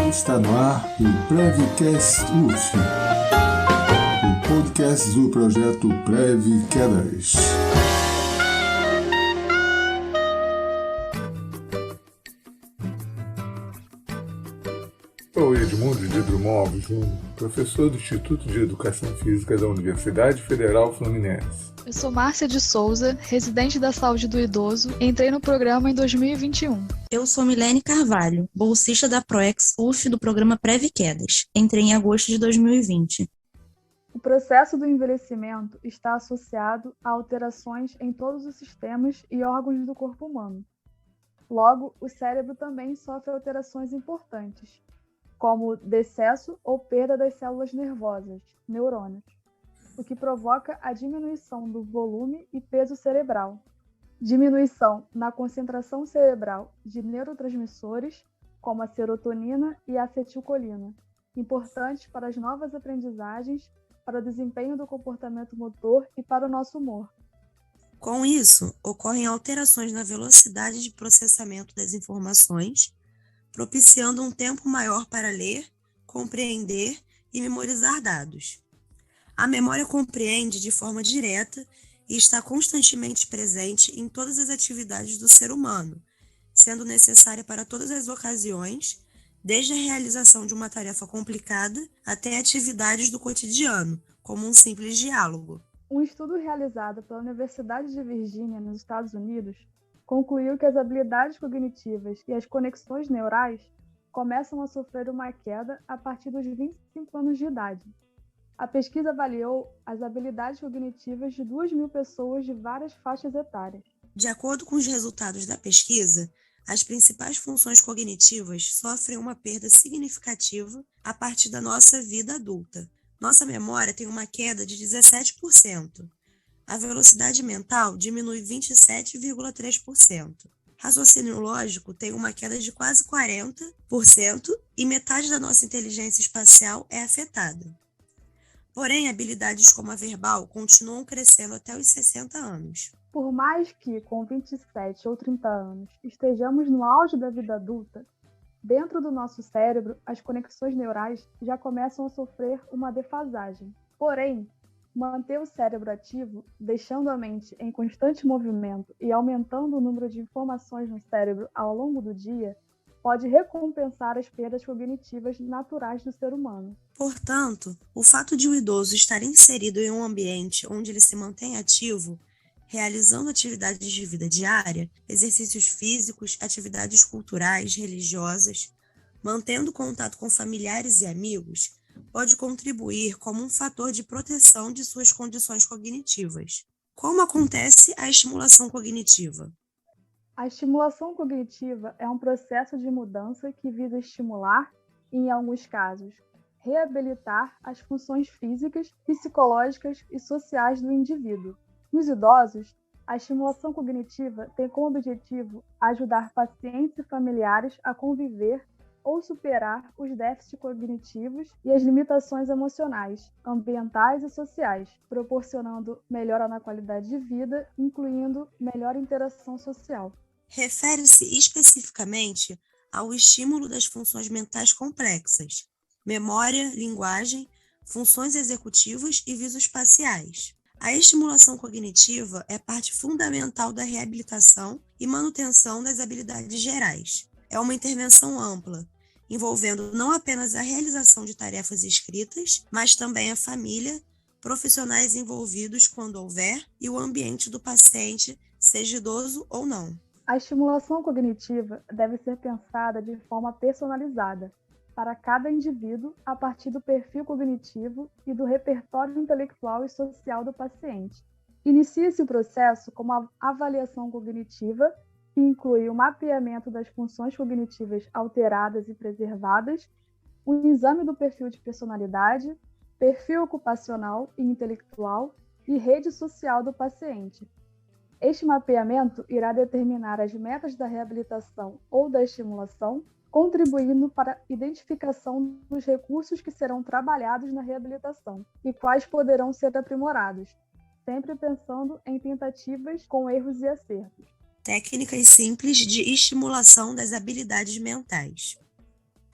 Está no ar o Prevcast UF, o podcast do projeto Prev Quedas. Sou Edmundo de Drummond Júnior, professor do Instituto de Educação Física da Universidade Federal Fluminense. Eu sou Márcia de Souza, residente da Saúde do Idoso, entrei no programa em 2021. Eu sou Milene Carvalho, bolsista da ProEx UF do programa Prev Quedas, entrei em agosto de 2020. O processo do envelhecimento está associado a alterações em todos os sistemas e órgãos do corpo humano. Logo, o cérebro também sofre alterações importantes, como decesso ou perda das células nervosas, neurônios, o que provoca a diminuição do volume e peso cerebral, diminuição na concentração cerebral de neurotransmissores, como a serotonina e a acetilcolina, importantes para as novas aprendizagens, para o desempenho do comportamento motor e para o nosso humor. Com isso, ocorrem alterações na velocidade de processamento das informações, propiciando um tempo maior para ler, compreender e memorizar dados. A memória compreende de forma direta e está constantemente presente em todas as atividades do ser humano, sendo necessária para todas as ocasiões, desde a realização de uma tarefa complicada até atividades do cotidiano, como um simples diálogo. Um estudo realizado pela Universidade de Virgínia, nos Estados Unidos, concluiu que as habilidades cognitivas e as conexões neurais começam a sofrer uma queda a partir dos 25 anos de idade. A pesquisa avaliou as habilidades cognitivas de 2.000 pessoas de várias faixas etárias. De acordo com os resultados da pesquisa, as principais funções cognitivas sofrem uma perda significativa a partir da nossa vida adulta. Nossa memória tem uma queda de 17%. A velocidade mental diminui 27,3%. Raciocínio lógico tem uma queda de quase 40% e metade da nossa inteligência espacial é afetada. Porém, habilidades como a verbal continuam crescendo até os 60 anos. Por mais que, com 27 ou 30 anos, estejamos no auge da vida adulta, dentro do nosso cérebro, as conexões neurais já começam a sofrer uma defasagem. Porém, manter o cérebro ativo, deixando a mente em constante movimento e aumentando o número de informações no cérebro ao longo do dia, pode recompensar as perdas cognitivas naturais do ser humano. Portanto, o fato de o idoso estar inserido em um ambiente onde ele se mantém ativo, realizando atividades de vida diária, exercícios físicos, atividades culturais, religiosas, mantendo contato com familiares e amigos, pode contribuir como um fator de proteção de suas condições cognitivas. Como acontece a estimulação cognitiva? A estimulação cognitiva é um processo de mudança que visa estimular e, em alguns casos, reabilitar as funções físicas, psicológicas e sociais do indivíduo. Nos idosos, a estimulação cognitiva tem como objetivo ajudar pacientes e familiares a conviver ou superar os déficits cognitivos e as limitações emocionais, ambientais e sociais, proporcionando melhora na qualidade de vida, incluindo melhor interação social. Refere-se especificamente ao estímulo das funções mentais complexas, memória, linguagem, funções executivas e visoespaciais. A estimulação cognitiva é parte fundamental da reabilitação e manutenção das habilidades gerais. É uma intervenção ampla, envolvendo não apenas a realização de tarefas escritas, mas também a família, profissionais envolvidos quando houver e o ambiente do paciente, seja idoso ou não. A estimulação cognitiva deve ser pensada de forma personalizada para cada indivíduo a partir do perfil cognitivo e do repertório intelectual e social do paciente. Inicia-se o processo com uma avaliação cognitiva, que inclui o mapeamento das funções cognitivas alteradas e preservadas, um exame do perfil de personalidade, perfil ocupacional e intelectual e rede social do paciente. Este mapeamento irá determinar as metas da reabilitação ou da estimulação, contribuindo para a identificação dos recursos que serão trabalhados na reabilitação e quais poderão ser aprimorados, sempre pensando em tentativas com erros e acertos. Técnicas simples de estimulação das habilidades mentais.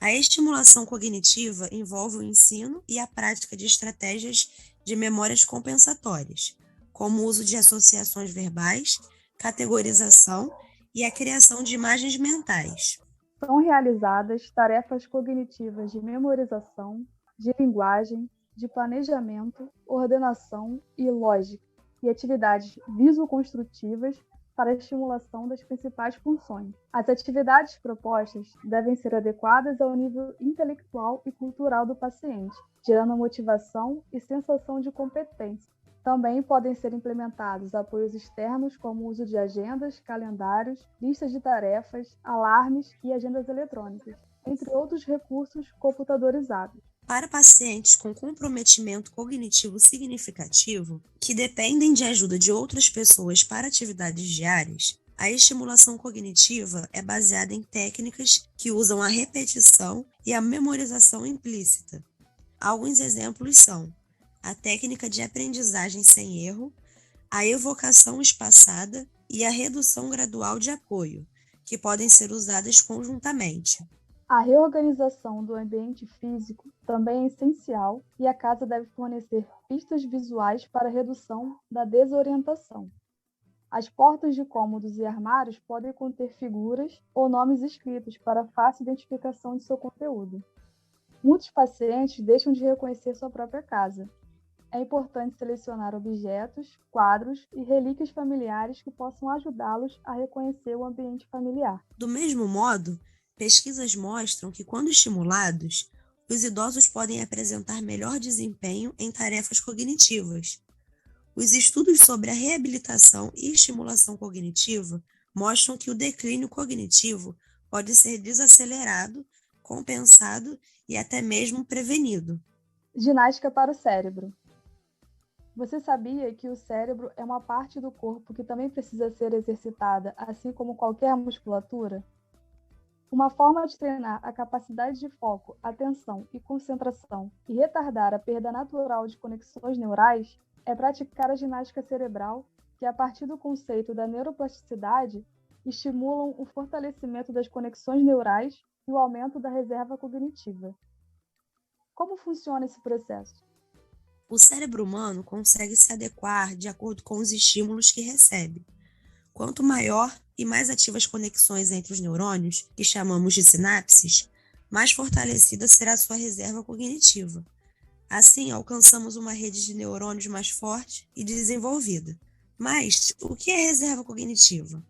A estimulação cognitiva envolve o ensino e a prática de estratégias de memórias compensatórias, como o uso de associações verbais, categorização e a criação de imagens mentais. São realizadas tarefas cognitivas de memorização, de linguagem, de planejamento, ordenação e lógica, e atividades visoconstrutivas para a estimulação das principais funções. As atividades propostas devem ser adequadas ao nível intelectual e cultural do paciente, gerando motivação e sensação de competência. Também podem ser implementados apoios externos, como o uso de agendas, calendários, listas de tarefas, alarmes e agendas eletrônicas, entre outros recursos computadorizados. Para pacientes com comprometimento cognitivo significativo, que dependem de ajuda de outras pessoas para atividades diárias, a estimulação cognitiva é baseada em técnicas que usam a repetição e a memorização implícita. Alguns exemplos são a técnica de aprendizagem sem erro, a evocação espaçada e a redução gradual de apoio, que podem ser usadas conjuntamente. A reorganização do ambiente físico também é essencial e a casa deve fornecer pistas visuais para a redução da desorientação. As portas de cômodos e armários podem conter figuras ou nomes escritos para fácil identificação de seu conteúdo. Muitos pacientes deixam de reconhecer sua própria casa. É importante selecionar objetos, quadros e relíquias familiares que possam ajudá-los a reconhecer o ambiente familiar. Do mesmo modo, pesquisas mostram que, quando estimulados, os idosos podem apresentar melhor desempenho em tarefas cognitivas. Os estudos sobre a reabilitação e estimulação cognitiva mostram que o declínio cognitivo pode ser desacelerado, compensado e até mesmo prevenido. Ginástica para o cérebro. Você sabia que o cérebro é uma parte do corpo que também precisa ser exercitada, assim como qualquer musculatura? Uma forma de treinar a capacidade de foco, atenção e concentração e retardar a perda natural de conexões neurais é praticar a ginástica cerebral, que, a partir do conceito da neuroplasticidade, estimulam o fortalecimento das conexões neurais e o aumento da reserva cognitiva. Como funciona esse processo? O cérebro humano consegue se adequar de acordo com os estímulos que recebe. Quanto maior e mais ativas as conexões entre os neurônios, que chamamos de sinapses, mais fortalecida será sua reserva cognitiva. Assim, alcançamos uma rede de neurônios mais forte e desenvolvida. Mas, o que é reserva cognitiva?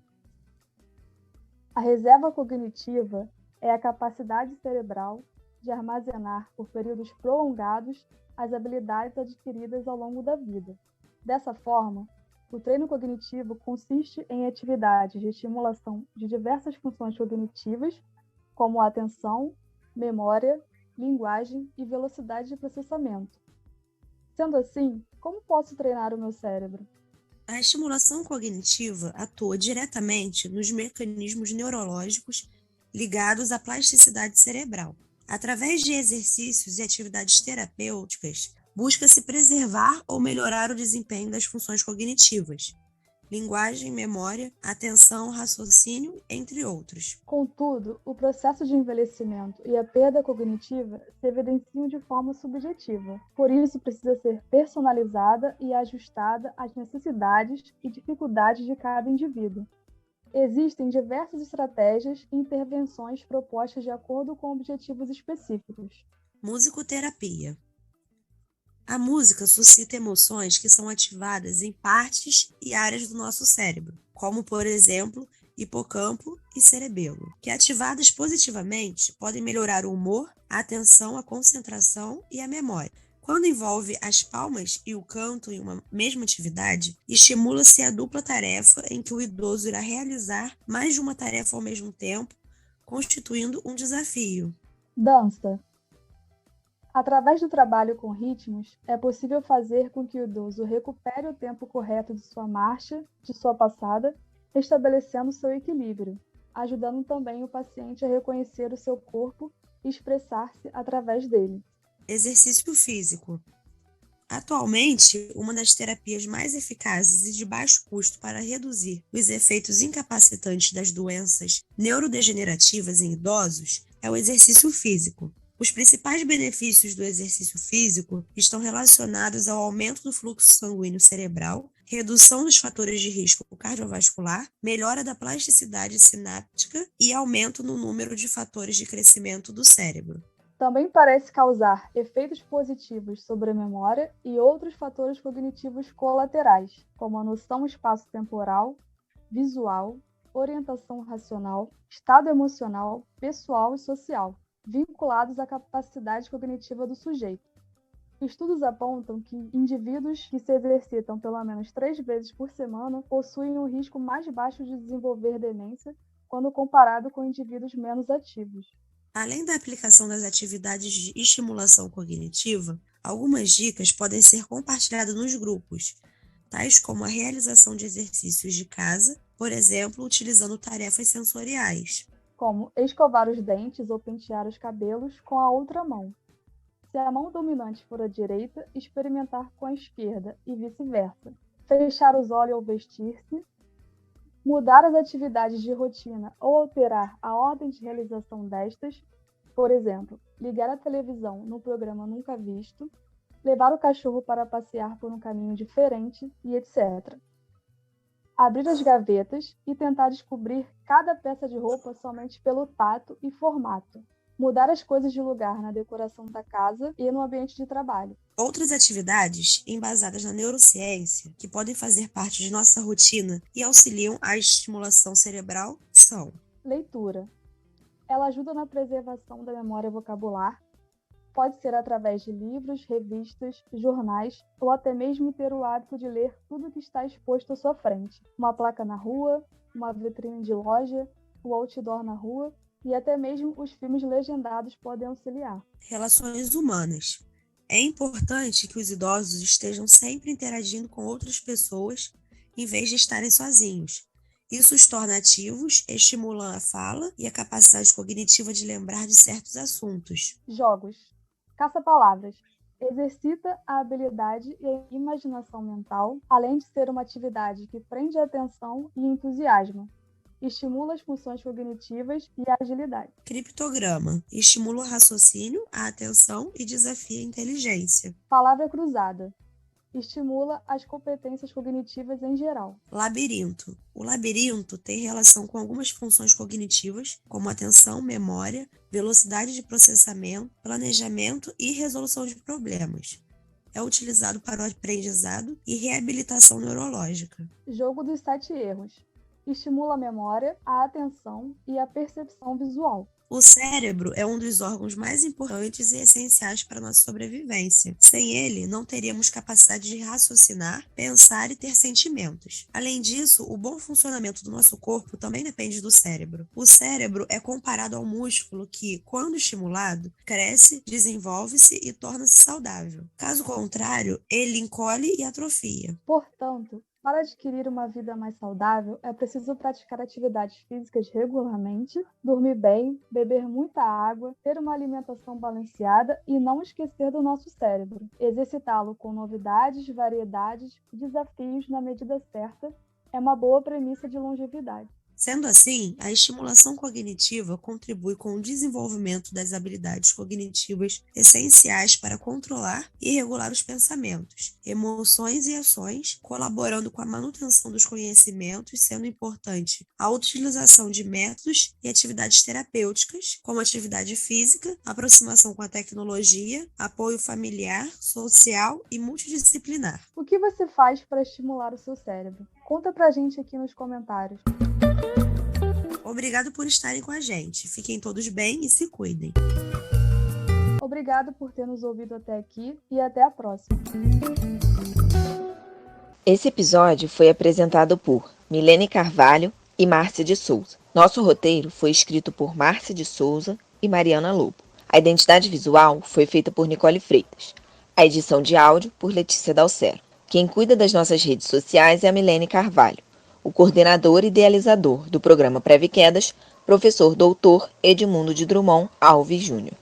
A reserva cognitiva é a capacidade cerebral de armazenar por períodos prolongados as habilidades adquiridas ao longo da vida. Dessa forma, o treino cognitivo consiste em atividades de estimulação de diversas funções cognitivas, como a atenção, memória, linguagem e velocidade de processamento. Sendo assim, como posso treinar o meu cérebro? A estimulação cognitiva atua diretamente nos mecanismos neurológicos ligados à plasticidade cerebral. Através de exercícios e atividades terapêuticas, busca-se preservar ou melhorar o desempenho das funções cognitivas, linguagem, memória, atenção, raciocínio, entre outros. Contudo, o processo de envelhecimento e a perda cognitiva se evidenciam de forma subjetiva. Por isso, precisa ser personalizada e ajustada às necessidades e dificuldades de cada indivíduo. Existem diversas estratégias e intervenções propostas de acordo com objetivos específicos. Musicoterapia. A música suscita emoções que são ativadas em partes e áreas do nosso cérebro, como, por exemplo, hipocampo e cerebelo, que, ativadas positivamente, podem melhorar o humor, a atenção, a concentração e a memória. Quando envolve as palmas e o canto em uma mesma atividade, estimula-se a dupla tarefa em que o idoso irá realizar mais de uma tarefa ao mesmo tempo, constituindo um desafio. Dança. Através do trabalho com ritmos, é possível fazer com que o idoso recupere o tempo correto de sua marcha, de sua passada, restabelecendo seu equilíbrio, ajudando também o paciente a reconhecer o seu corpo e expressar-se através dele. Exercício físico. Atualmente, uma das terapias mais eficazes e de baixo custo para reduzir os efeitos incapacitantes das doenças neurodegenerativas em idosos é o exercício físico. Os principais benefícios do exercício físico estão relacionados ao aumento do fluxo sanguíneo cerebral, redução dos fatores de risco cardiovascular, melhora da plasticidade sináptica e aumento no número de fatores de crescimento do cérebro. Também parece causar efeitos positivos sobre a memória e outros fatores cognitivos colaterais, como a noção espaço-temporal, visual, orientação racional, estado emocional, pessoal e social, vinculados à capacidade cognitiva do sujeito. Estudos apontam que indivíduos que se exercitam pelo menos 3 vezes por semana possuem um risco mais baixo de desenvolver demência quando comparado com indivíduos menos ativos. Além da aplicação das atividades de estimulação cognitiva, algumas dicas podem ser compartilhadas nos grupos, tais como a realização de exercícios de casa, por exemplo, utilizando tarefas sensoriais, como escovar os dentes ou pentear os cabelos com a outra mão. Se a mão dominante for a direita, experimentar com a esquerda e vice-versa. Fechar os olhos ao vestir-se. Mudar as atividades de rotina ou alterar a ordem de realização destas, por exemplo, ligar a televisão no programa nunca visto, levar o cachorro para passear por um caminho diferente e etc. Abrir as gavetas e tentar descobrir cada peça de roupa somente pelo tato e formato. Mudar as coisas de lugar na decoração da casa e no ambiente de trabalho. Outras atividades embasadas na neurociência, que podem fazer parte de nossa rotina e auxiliam a estimulação cerebral, são: leitura. Ela ajuda na preservação da memória vocabular. Pode ser através de livros, revistas, jornais ou até mesmo ter o hábito de ler tudo que está exposto à sua frente. Uma placa na rua, uma vitrine de loja, o outdoor na rua e até mesmo os filmes legendados podem auxiliar. Relações humanas. É importante que os idosos estejam sempre interagindo com outras pessoas em vez de estarem sozinhos. Isso os torna ativos, estimulam a fala e a capacidade cognitiva de lembrar de certos assuntos. Jogos. Caça-palavras. Exercita a habilidade e a imaginação mental, além de ser uma atividade que prende a atenção e entusiasma. Estimula as funções cognitivas e a agilidade. Criptograma. Estimula o raciocínio, a atenção e desafia a inteligência. Palavra cruzada. Estimula as competências cognitivas em geral. Labirinto. O labirinto tem relação com algumas funções cognitivas, como atenção, memória, velocidade de processamento, planejamento e resolução de problemas. É utilizado para o aprendizado e reabilitação neurológica. Jogo dos 7 erros. Estimula a memória, a atenção e a percepção visual. O cérebro é um dos órgãos mais importantes e essenciais para a nossa sobrevivência. Sem ele, não teríamos capacidade de raciocinar, pensar e ter sentimentos. Além disso, o bom funcionamento do nosso corpo também depende do cérebro. O cérebro é comparado ao músculo que, quando estimulado, cresce, desenvolve-se e torna-se saudável. Caso contrário, ele encolhe e atrofia. Portanto, para adquirir uma vida mais saudável, é preciso praticar atividades físicas regularmente, dormir bem, beber muita água, ter uma alimentação balanceada e não esquecer do nosso cérebro. Exercitá-lo com novidades, variedades e desafios na medida certa é uma boa premissa de longevidade. Sendo assim, a estimulação cognitiva contribui com o desenvolvimento das habilidades cognitivas essenciais para controlar e regular os pensamentos, emoções e ações, colaborando com a manutenção dos conhecimentos, sendo importante a utilização de métodos e atividades terapêuticas, como atividade física, aproximação com a tecnologia, apoio familiar, social e multidisciplinar. O que você faz para estimular o seu cérebro? Conta pra gente aqui nos comentários. Obrigado por estarem com a gente. Fiquem todos bem e se cuidem. Obrigado por ter nos ouvido até aqui e até a próxima. Esse episódio foi apresentado por Milene Carvalho e Márcia de Souza. Nosso roteiro foi escrito por Márcia de Souza e Mariana Lobo. A identidade visual foi feita por Nicole Freitas. A edição de áudio por Letícia Dalcero. Quem cuida das nossas redes sociais é a Milene Carvalho. O coordenador e idealizador do programa Preve Quedas, professor doutor Edmundo de Drummond Alves Júnior.